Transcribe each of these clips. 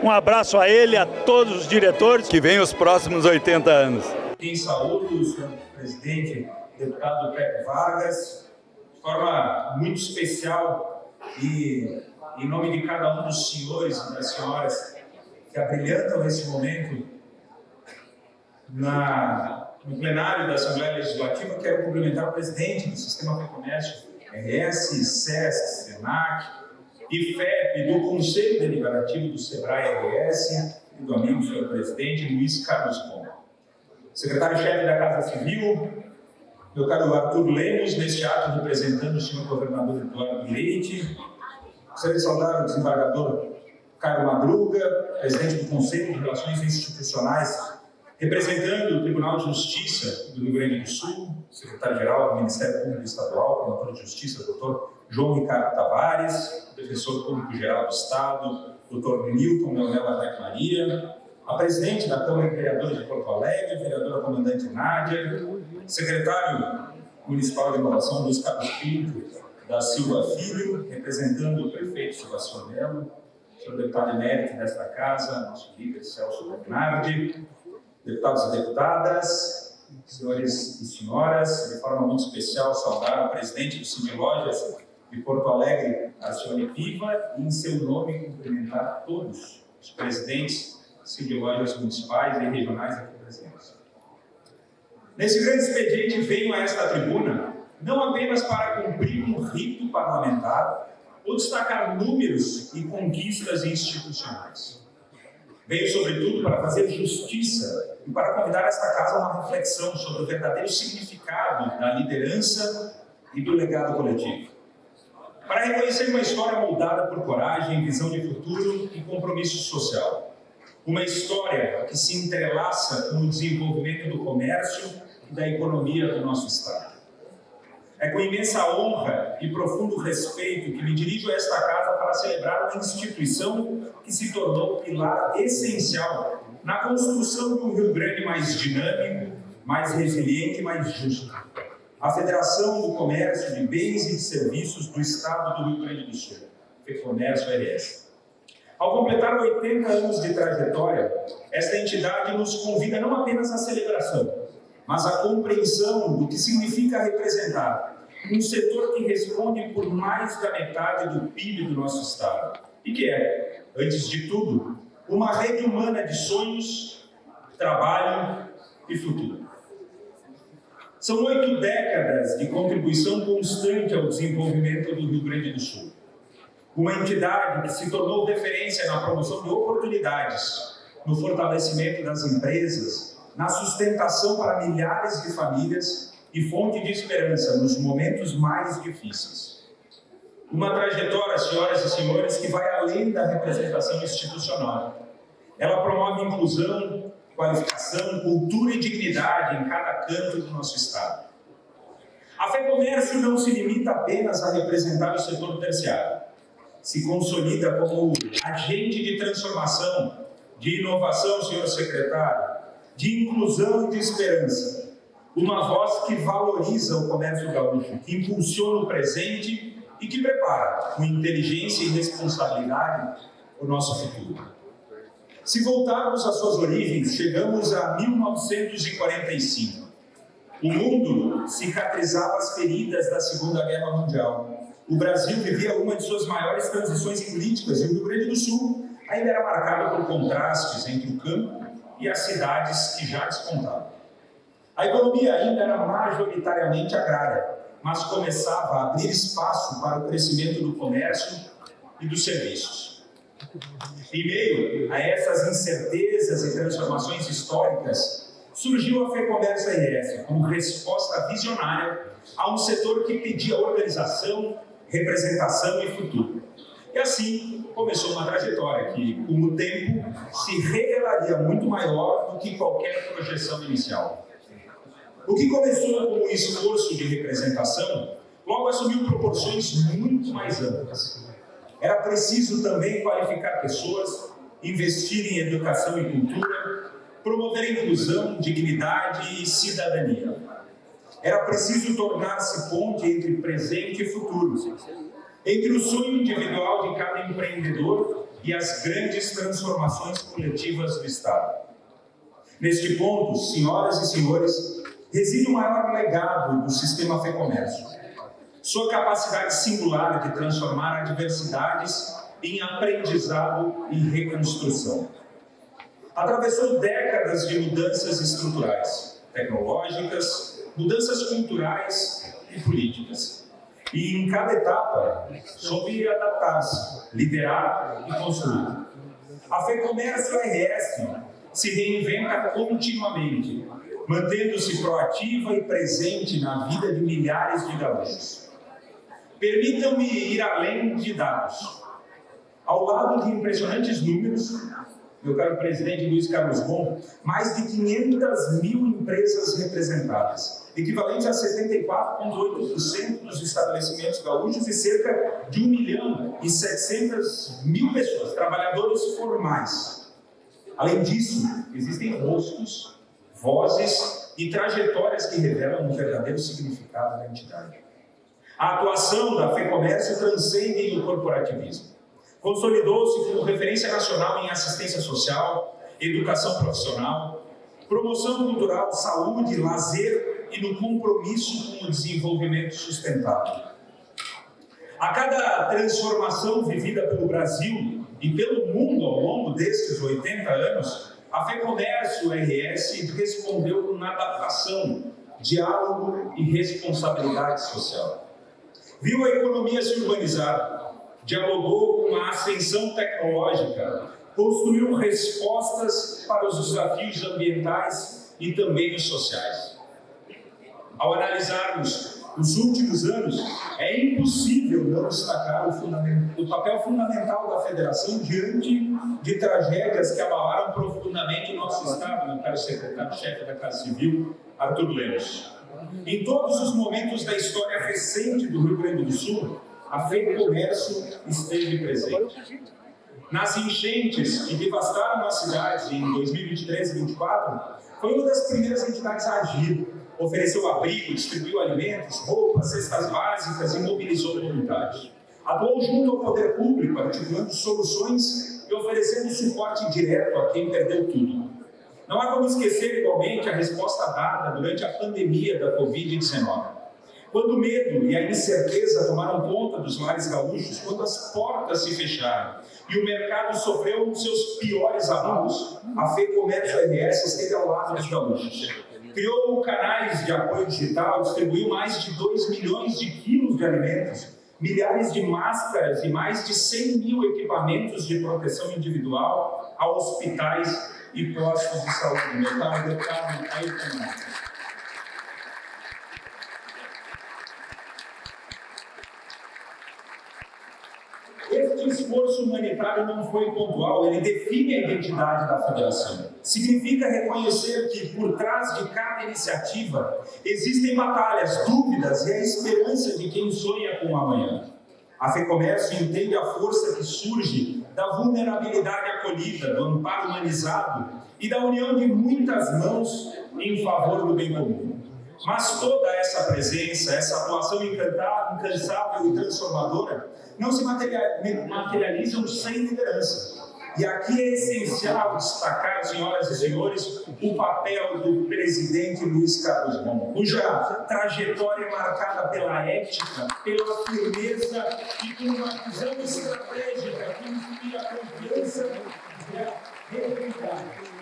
Um abraço a ele, a todos os diretores. Que venham os próximos 80 anos. Em saúde, o senhor presidente, deputado Pepe Vargas, de forma muito especial e em nome de cada um dos senhores e das senhoras que abrilhantam nesse momento no plenário da Assembleia Legislativa, quero cumprimentar o presidente do Sistema FEComércio, RS, SESC, SENAC, IFEP, do Conselho Deliberativo do SEBRAE RS e do amigo senhor presidente Luiz Carlos Pombo. Secretário-chefe da Casa Civil, meu caro Arthur Lemos, neste ato representando o senhor governador Eduardo Leite. Gostaria de saudar o desembargador Caio Madruga, presidente do Conselho de Relações Institucionais, representando o Tribunal de Justiça do Rio Grande do Sul, secretário-geral do Ministério Público Estadual, promotor de Justiça, doutor João Ricardo Tavares, defensor público-geral do Estado, doutor Nilton Leonel Ataque Maria, a presidente da Câmara de Vereadores de Porto Alegre, vereadora comandante Nádia, secretário municipal de inovação Luiz Carlos Pinto da Silva Filho, representando o prefeito Sebastião Melo, senhor deputado emérito desta casa, nosso líder Celso Bernardi, deputados e deputadas, senhores e senhoras, de forma muito especial saudar o presidente do Cine Lojas de Porto Alegre, Arcione Piva, e em seu nome cumprimentar todos os presidentes de lojas municipais e regionais aqui presentes. Nesse grande expediente venho a esta tribuna não apenas para cumprir um rito parlamentar ou destacar números e conquistas institucionais. Venho, sobretudo, para fazer justiça e para convidar esta casa a uma reflexão sobre o verdadeiro significado da liderança e do legado coletivo. Para reconhecer uma história moldada por coragem, visão de futuro e compromisso social. Uma história que se entrelaça com o desenvolvimento do comércio e da economia do nosso Estado. É com imensa honra e profundo respeito que me dirijo a esta casa para celebrar uma instituição que se tornou pilar essencial na construção de um Rio Grande mais dinâmico, mais resiliente e mais justo. A Federação do Comércio de Bens e de Serviços do Estado do Rio Grande do Sul, FEComércio RS. Ao completar 80 anos de trajetória, esta entidade nos convida não apenas à celebração, mas à compreensão do que significa representar um setor que responde por mais da metade do PIB do nosso Estado e que é, antes de tudo, uma rede humana de sonhos, trabalho e futuro. São 8 décadas de contribuição constante ao desenvolvimento do Rio Grande do Sul. Uma entidade que se tornou referência na promoção de oportunidades, no fortalecimento das empresas, na sustentação para milhares de famílias e fonte de esperança nos momentos mais difíceis. Uma trajetória, senhoras e senhores, que vai além da representação institucional. Ela promove inclusão, qualificação, cultura e dignidade em cada canto do nosso Estado. A FEComércio não se limita apenas a representar o setor terciário. Se consolida como agente de transformação, de inovação, senhor secretário, de inclusão e de esperança. Uma voz que valoriza o comércio gaúcho, que impulsiona o presente e que prepara, com inteligência e responsabilidade, o nosso futuro. Se voltarmos às suas origens, chegamos a 1945. O mundo cicatrizava as feridas da Segunda Guerra Mundial. O Brasil vivia uma de suas maiores transições políticas e o Rio Grande do Sul ainda era marcado por contrastes entre o campo e as cidades que já despontavam. A economia ainda era majoritariamente agrária, mas começava a abrir espaço para o crescimento do comércio e dos serviços. Em meio a essas incertezas e transformações históricas, surgiu a FEComércio RS como resposta visionária a um setor que pedia organização, representação e futuro. E assim começou uma trajetória que, com o tempo, se revelaria muito maior do que qualquer projeção inicial. O que começou como um esforço de representação, logo assumiu proporções muito mais amplas. Era preciso também qualificar pessoas, investir em educação e cultura, promover inclusão, dignidade e cidadania. Era preciso tornar-se ponte entre presente e futuro, entre o sonho individual de cada empreendedor e as grandes transformações coletivas do Estado. Neste ponto, senhoras e senhores, reside o maior legado do sistema FEComércio. Sua capacidade singular de transformar adversidades em aprendizado e reconstrução. Atravessou décadas de mudanças estruturais, tecnológicas, mudanças culturais e políticas. E em cada etapa, soube adaptar-se, liderar e construir. A FEComércio RS se reinventa continuamente, mantendo-se proativa e presente na vida de milhares de gaúchos. Permitam-me ir além de dados. Ao lado de impressionantes números, meu caro presidente Luiz Carlos Gon, mais de 500 mil empresas representadas, equivalente a 74,8% dos estabelecimentos gaúchos e cerca de 1.700.000 pessoas, trabalhadores formais. Além disso, existem rostos, vozes e trajetórias que revelam um verdadeiro significado da entidade. A atuação da FEComércio transcende o corporativismo. Consolidou-se como referência nacional em assistência social, educação profissional, promoção cultural, saúde, lazer e no compromisso com o desenvolvimento sustentável. A cada transformação vivida pelo Brasil e pelo mundo ao longo destes 80 anos, a FEComércio RS respondeu com adaptação, diálogo e responsabilidade social. Viu a economia se urbanizar, dialogou com a ascensão tecnológica, construiu respostas para os desafios ambientais e também os sociais. Ao analisarmos os últimos anos, é impossível não destacar o papel fundamental da Federação diante de tragédias que abalaram profundamente o nosso Estado, meu caro secretário-chefe da Casa Civil, Arthur Lemos. Em todos os momentos da história recente do Rio Grande do Sul, a FEComércio esteve presente. Nas enchentes que devastaram a cidade em 2023 e 2024, foi uma das primeiras entidades a agir. Ofereceu abrigo, distribuiu alimentos, roupas, cestas básicas e mobilizou comunidades. Atuou junto ao poder público, articulando soluções e oferecendo suporte direto a quem perdeu tudo. Não há como esquecer, igualmente, a resposta dada durante a pandemia da Covid-19. Quando o medo e a incerteza tomaram conta dos lares gaúchos, quando as portas se fecharam e o mercado sofreu um dos seus piores abalos, a FEComércio RS esteve ao lado dos gaúchos. Criou canais de apoio digital, distribuiu mais de 2 milhões de quilos de alimentos, milhares de máscaras e mais de 100 mil equipamentos de proteção individual a hospitais e postos de saúde. Meu caro deputado Ayrton Marques. Este esforço humanitário não foi pontual, ele define a identidade da Federação. Significa reconhecer que, por trás de cada iniciativa, existem batalhas, dúvidas e a esperança de quem sonha com o amanhã. A FEComércio entende a força que surge da vulnerabilidade acolhida, do amparo humanizado e da união de muitas mãos em favor do bem comum. Mas toda essa presença, essa atuação incansável e transformadora, não se materializam sem liderança. E aqui é essencial destacar, senhoras e senhores, o papel do presidente Luiz Carlos Gon, cuja trajetória é marcada pela ética, pela firmeza e por uma visão estratégica que inspira a confiança e a credibilidade.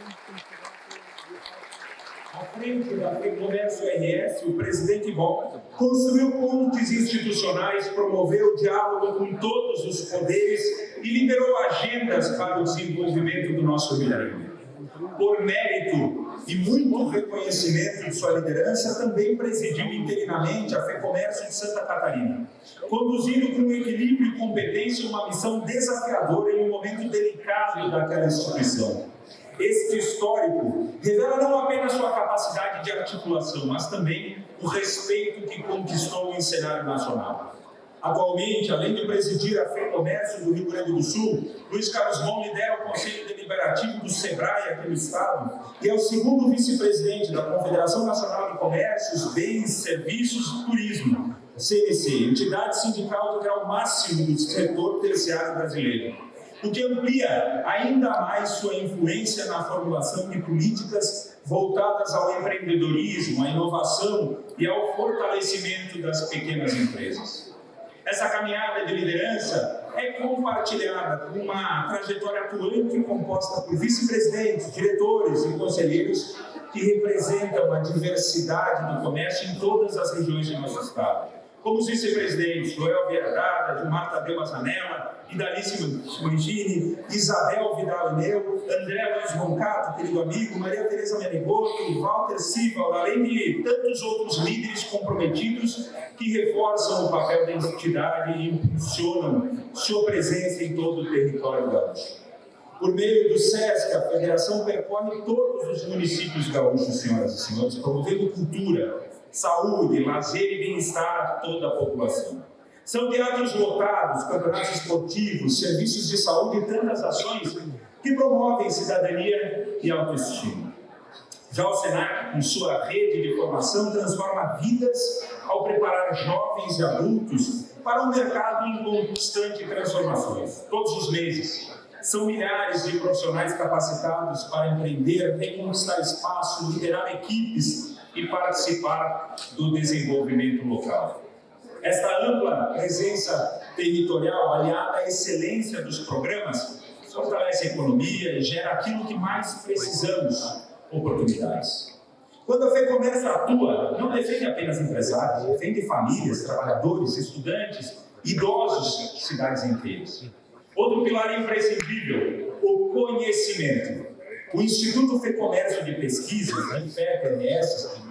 À frente da FEComércio RS, o presidente Gon construiu pontes institucionais, promoveu o diálogo com todos os poderes e liderou agendas para o desenvolvimento do nosso milênio. Por mérito e muito reconhecimento de sua liderança, também presidiu interinamente a FEComércio de Santa Catarina, conduzindo com equilíbrio e competência uma missão desafiadora em um momento delicado daquela instituição. Este histórico revela não apenas sua capacidade de articulação, mas também o respeito que conquistou em cenário nacional. Atualmente, além de presidir a FEComércio do Rio Grande do Sul, Luiz Carlos Gon lidera o Conselho Deliberativo do SEBRAE aqui no Estado e é o segundo vice-presidente da Confederação Nacional de Comércios, Bens, Serviços e Turismo, CNC, entidade sindical de grau máximo do setor terciário brasileiro. o que amplia ainda mais sua influência na formulação de políticas voltadas ao empreendedorismo, à inovação e ao fortalecimento das pequenas empresas. Essa caminhada de liderança é compartilhada com uma trajetória atuante composta por vice-presidentes, diretores e conselheiros que representam a diversidade do comércio em todas as regiões do nosso estado. Como os vice-presidentes Joel Viardada, Gilmar Tadeu Azanella, Idalice Mangini, Isabel Vidal Ineu, André Luiz Roncato, querido amigo, Maria Tereza Menegoto, Walter Sival, além de tantos outros líderes comprometidos que reforçam o papel da entidade e impulsionam sua presença em todo o território gaúcho. Por meio do SESC, a federação percorre todos os municípios gaúchos, senhoras e senhores, promovendo cultura, saúde, lazer e bem-estar a toda a população. São teatros lotados, campeonatos esportivos, serviços de saúde e tantas ações que promovem cidadania e autoestima. Já o SENAC, com sua rede de formação, transforma vidas ao preparar jovens e adultos para um mercado em constante transformações. Todos os meses, são milhares de profissionais capacitados para empreender, reconquistar espaço, liderar equipes e participar do desenvolvimento local. Esta ampla presença territorial, aliada à excelência dos programas, fortalece a economia e gera aquilo que mais precisamos, oportunidades. Quando a FEComércio atua, não defende apenas empresários, defende famílias, trabalhadores, estudantes, idosos, cidades inteiras. Outro pilar imprescindível, o conhecimento. O Instituto FEComércio de Pesquisas, IFEP-MS,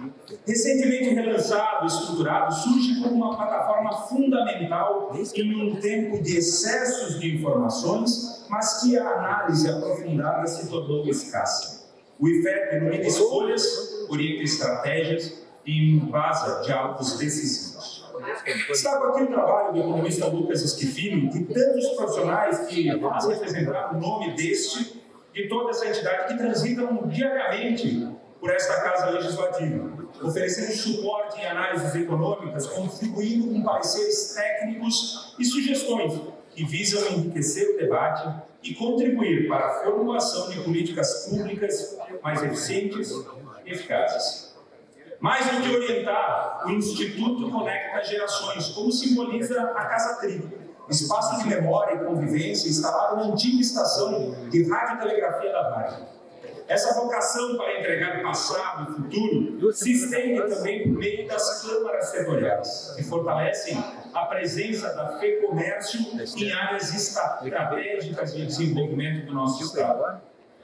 recentemente relançado e estruturado, surge como uma plataforma fundamental em um tempo de excessos de informações, mas que a análise aprofundada se tornou escassa. O IFEP ilumina escolhas, orienta estratégias e embasa diálogos decisivos. Destaco aqui o trabalho do economista Lucas Schifini e tantos profissionais que fazem representar o nome de toda essa entidade que transitam diariamente por esta Casa Legislativa, oferecendo suporte em análises econômicas, contribuindo com pareceres técnicos e sugestões que visam enriquecer o debate e contribuir para a formulação de políticas públicas mais eficientes e eficazes. Mais do que orientar, o Instituto conecta gerações, como simboliza a Casa Tri, espaço de memória e convivência instalado na antiga estação de radiotelegrafia da Vargem. Essa vocação para entregar passado e futuro se estende também por meio das câmaras setoriais, que fortalecem a presença da FEComércio em áreas estratégicas de desenvolvimento do nosso Estado.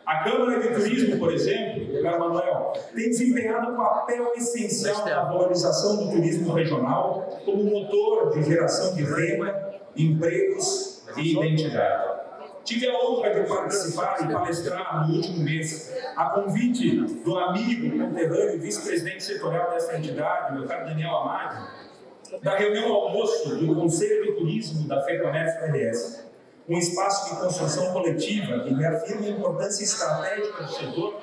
A Câmara de Turismo, por exemplo, Caro Manuel, tem desempenhado um papel essencial na valorização do turismo regional como motor de geração de renda, empregos e identidade. Tive a honra de participar e palestrar no último mês, a convite do amigo, conterrâneo e vice-presidente setorial dessa entidade, meu caro Daniel Amado, da reunião almoço do Conselho de Turismo da FEComércio RS. Um espaço de construção coletiva que reafirma a importância estratégica do setor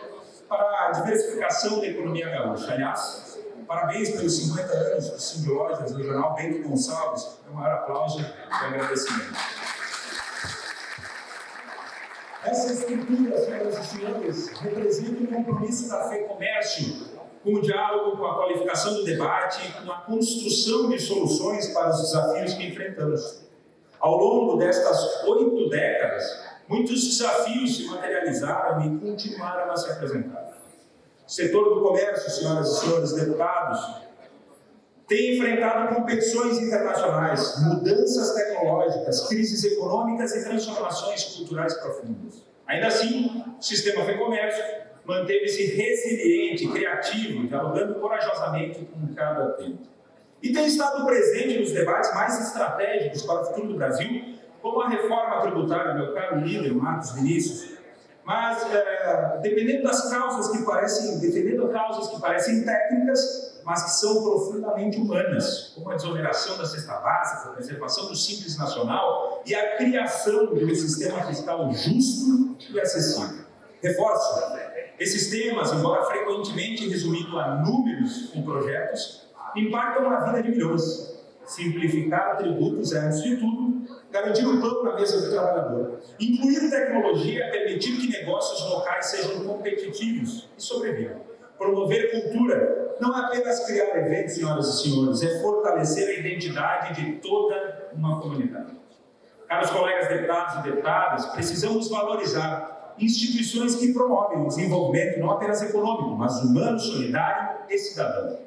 para a diversificação da economia gaúcha. Aliás, parabéns pelos 50 anos do Simbiólogas Regional Bento Gonçalves. É um maior aplauso e agradecimento. Essa estrutura, senhoras e senhores, representa um compromisso da FEComércio com o diálogo, com a qualificação do debate, com a construção de soluções para os desafios que enfrentamos. Ao longo destas 8 décadas, muitos desafios se materializaram e continuaram a se apresentar. O setor do comércio, senhoras e senhores deputados, tem enfrentado competições internacionais, mudanças tecnológicas, crises econômicas e transformações culturais profundas. Ainda assim, o sistema FEComércio manteve-se resiliente, criativo, dialogando corajosamente com cada tempo. E tem estado presente nos debates mais estratégicos para o futuro do Brasil, como a reforma tributária, meu caro líder, Marcos Vinícius. Mas, defendendo causas que parecem técnicas, mas que são profundamente humanas, como a desoneração da cesta básica, a preservação do Simples Nacional e a criação de um sistema fiscal justo e acessível. Reforço, esses temas, embora frequentemente resumidos a números em projetos, impactam na vida de milhões. Simplificar tributos é, antes de tudo, garantir o pão na mesa do trabalhador. Incluir tecnologia é permitir que negócios locais sejam competitivos e sobrevivam. Promover cultura não é apenas criar eventos, senhoras e senhores, é fortalecer a identidade de toda uma comunidade. Caros colegas deputados e deputadas, precisamos valorizar instituições que promovem o desenvolvimento não apenas econômico, mas humano, solidário e cidadão.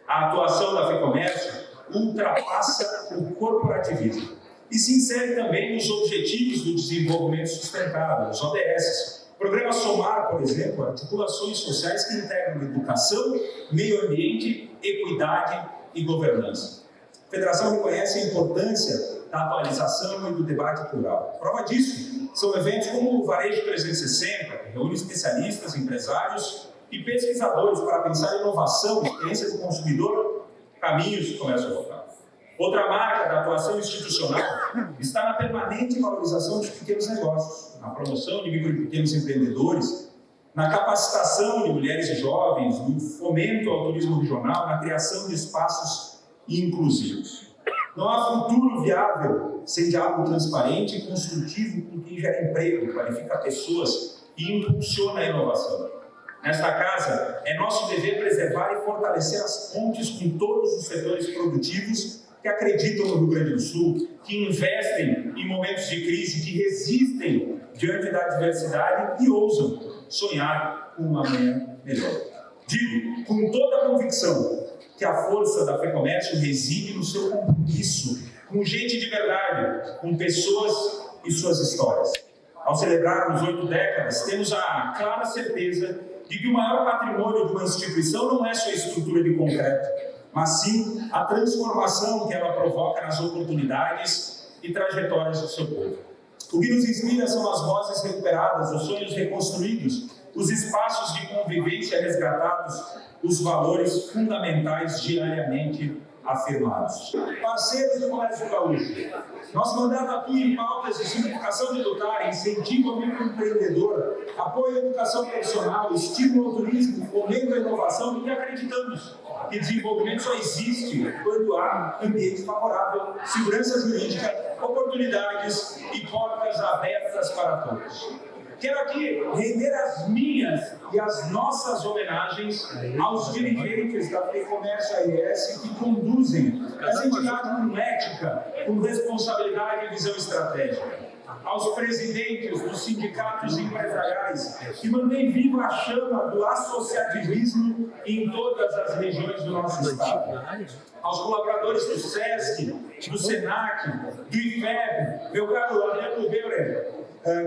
A atuação da FEComércio ultrapassa o corporativismo e se insere também nos Objetivos do Desenvolvimento Sustentável, os ODS. O programa SOMAR, por exemplo, articulações sociais que integram educação, meio ambiente, equidade e governança. A Federação reconhece a importância da atualização e do debate plural. Prova disso são eventos como o Varejo 360, que reúne especialistas, empresários e pesquisadores para pensar em inovação, experiência do consumidor, caminhos do comércio local. Outra marca da atuação institucional está na permanente valorização dos pequenos negócios, na promoção de micro e pequenos empreendedores, na capacitação de mulheres e jovens, no fomento ao turismo regional, na criação de espaços inclusivos. Não há futuro viável sem diálogo transparente e construtivo com quem gera emprego, qualifica pessoas e impulsiona a inovação. Nesta casa, é nosso dever preservar e fortalecer as pontes com todos os setores produtivos que acreditam no Rio Grande do Sul, que investem em momentos de crise, que resistem diante da adversidade e ousam sonhar com uma manhã melhor. Digo, com toda a convicção, que a força da FEComércio reside no seu compromisso com gente de verdade, com pessoas e suas histórias. Ao celebrarmos 8 décadas, temos a clara certeza de que o maior patrimônio de uma instituição não é sua estrutura de concreto, mas sim a transformação que ela provoca nas oportunidades e trajetórias do seu povo. O que nos inspira são as vozes recuperadas, os sonhos reconstruídos, os espaços de convivência resgatados, os valores fundamentais diariamente afirmados. Parceiros do Comércio Gaúcho, nosso mandato atua em pautas de simplificação tributária, incentivo ao microempreendedor, apoio à educação profissional, estímulo ao turismo, fomento à inovação, porque acreditamos que desenvolvimento só existe quando há ambiente favorável, segurança jurídica, oportunidades e portas abertas para todos. Quero aqui render as minhas e as nossas homenagens aos dirigentes da FEComércio AES que conduzem essa entidade com ética, com responsabilidade e visão estratégica. Aos presidentes dos sindicatos empresariais que mantêm viva a chama do associativismo em todas as regiões do nosso estado. Aos colaboradores do SESC, do SENAC, do IFEB, meu caro Adriano Beurer,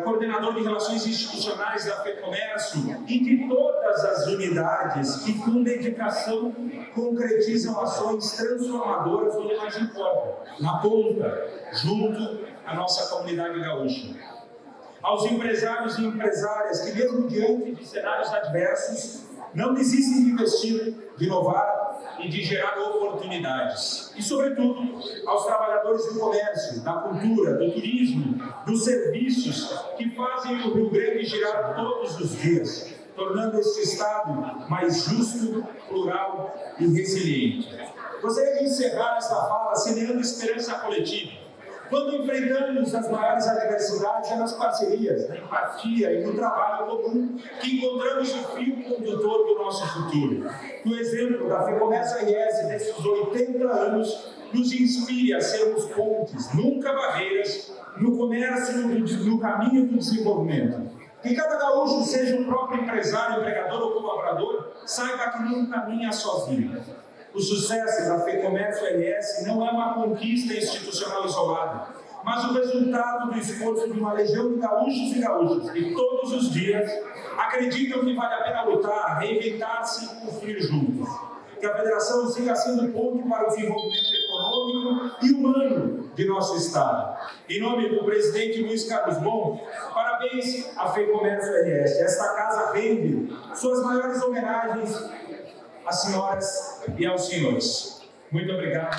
coordenador de Relações Institucionais da FEComércio e de todas as unidades que, com dedicação, concretizam ações transformadoras onde mais importa, na ponta, junto à nossa comunidade gaúcha. Aos empresários e empresárias que, mesmo diante de cenários adversos, não desistem de investir, de inovar e de gerar oportunidades. E, sobretudo, aos trabalhadores do comércio, da cultura, do turismo, dos serviços que fazem o Rio Grande girar todos os dias, tornando este Estado mais justo, plural e resiliente. Gostaria de encerrar esta fala semeando esperança coletiva. Quando enfrentamos as maiores adversidades, é nas parcerias, na empatia e no trabalho comum que encontramos o fio condutor do nosso futuro. O exemplo da FEComércio AES desses 80 anos nos inspire a sermos pontes, nunca barreiras, no comércio, no caminho do desenvolvimento. Que cada gaúcho, seja o próprio empresário, empregador ou colaborador, saiba que não caminha sozinho. O sucesso da FEComércio AES não é uma conquista institucional isolada, mas o resultado do esforço de uma legião de gaúchos e gaúchas que todos os dias acreditam que vale a pena lutar, reinventar-se e construir juntos. Que a Federação siga sendo ponte para o desenvolvimento econômico e humano de nosso Estado. Em nome do presidente Luiz Carlos Bon, parabéns à FEComércio AES. Esta casa rende suas maiores homenagens às senhoras e aos senhores. Muito obrigado.